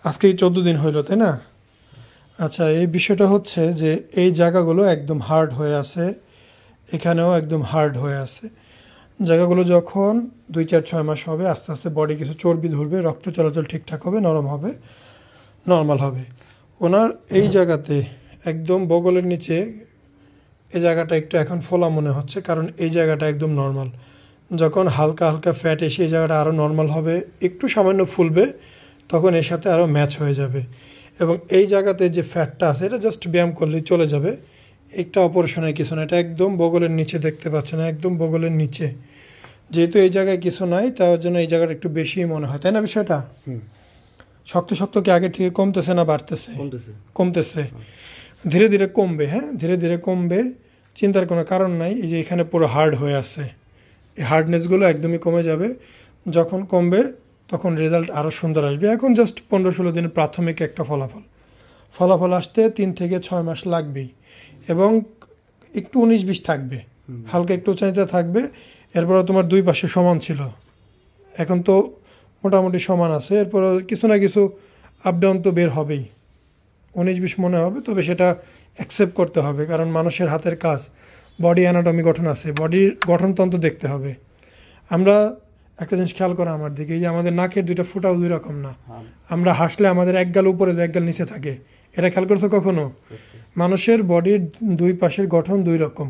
আজকেই 14 দিন হইল, তাই না? আচ্ছা, এই বিষয়টা হচ্ছে যে এই জায়গাগুলো একদম হার্ড হয়ে আছে, এখানেও একদম হার্ড হয়ে আছে। জায়গাগুলো যখন 2, 4, 6 মাস হবে, আস্তে আস্তে বডি কিছু চর্বি ধরবে, রক্ত চলাচল ঠিকঠাক হবে, নরম হবে, নর্মাল হবে। ওনার এই জায়গাতে একদম বগলের নিচে এই জায়গাটা একটু এখন ফোলা মনে হচ্ছে, কারণ এই জায়গাটা একদম নর্মাল। যখন হালকা হালকা ফ্যাট এসে এই জায়গাটা আরও নর্মাল হবে, একটু সামান্য ফুলবে, তখন এর সাথে আরও ম্যাচ হয়ে যাবে। এবং এই জায়গাতে যে ফ্যাটটা আছে এটা জাস্ট ব্যায়াম করলেই চলে যাবে, একটা অপারেশনের কিছু না। এটা একদম বগলের নিচে দেখতে পাচ্ছেন, একদম বগলের নিচে। যেহেতু এই জায়গায় কিছু নাই, তার জন্য এই জায়গাটা একটু বেশিই মনে হয়, তাই না? বিষয়টা শক্ত শক্ত কি আগের থেকে কমতেছে না বাড়তেছে? কমতেছে। ধীরে ধীরে কমবে, হ্যাঁ, ধীরে ধীরে কমবে, চিন্তার কোনো কারণ নাই। এই যে এখানে পুরো হার্ড হয়ে আছে, এই হার্ডনেসগুলো একদমই কমে যাবে। যখন কমবে তখন রেজাল্ট আরও সুন্দর আসবে। এখন জাস্ট 15-16 দিনের প্রাথমিক একটা ফলাফল আসতে 3 থেকে 6 মাস লাগবেই। এবং একটু 19-20 থাকবে, হালকা একটু উচ্চারিত থাকবে। এরপরে তোমার দুই পাশে সমান ছিল, এখন তো মোটামুটি সমান আছে। এরপর কিছু না কিছু আপ ডাউন তো বের হবেই, 19-20 মনে হবে, তবে সেটা অ্যাকসেপ্ট করতে হবে, কারণ মানুষের হাতের কাজ, বডি অ্যানাটমি গঠন আছে, বডির গঠনতন্ত্র দেখতে হবে। আমরা একটা জিনিস খেয়াল করা আমার দিকে, এই যে আমাদের নাকের দুইটা ফুটাও দুই রকম না। আমরা হাসলে আমাদের এক গাল উপরে এক গাল নিচে থাকে, এটা খেয়াল করছো কখনো? মানুষের বডির দুই পাশের গঠন দুই রকম।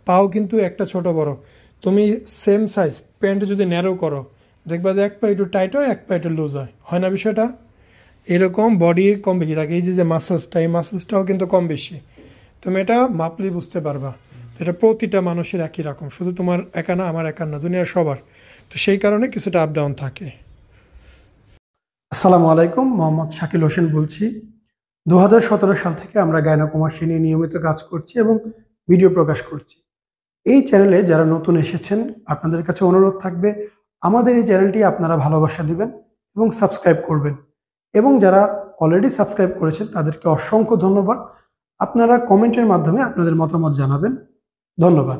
পাও কিন্তু একটা ছোট বড়। তুমি সেম সাইজ প্যান্ট যদি ন্যারো করো, দেখবা যে এক পা একটু টাইট হয়, এক পা একটু লুজ হয় না বিষয়টা? এরকম বডির কম বেশি থাকে। এই যে মাসেলসটা, এই মাসেলসটাও কিন্তু কম বেশি। তুমি এটা মাপলেই বুঝতে পারবা। এটা প্রতিটা মানুষের একই রকম, শুধু তোমার একা না, আমার একা না, দুনিয়ার সবার। তো সেই কারণে কিছুটা আপ ডাউন থাকে। আসসালামু আলাইকুম, মোহাম্মদ শাকিল হোসেন বলছি। 2017 সাল থেকে আমরা গাইনোকমার্সি নিয়ে নিয়মিত কাজ করছি এবং ভিডিও প্রকাশ করছি। এই চ্যানেলে যারা নতুন এসেছেন, আপনাদের কাছে অনুরোধ থাকবে আমাদের এই চ্যানেলটি আপনারা ভালোবাসা দিবেন এবং সাবস্ক্রাইব করবেন। এবং যারা অলরেডি সাবস্ক্রাইব করেছেন তাদেরকে অসংখ্য ধন্যবাদ। আপনারা কমেন্টের মাধ্যমে আপনাদের মতামত জানাবেন। ধন্যবাদ।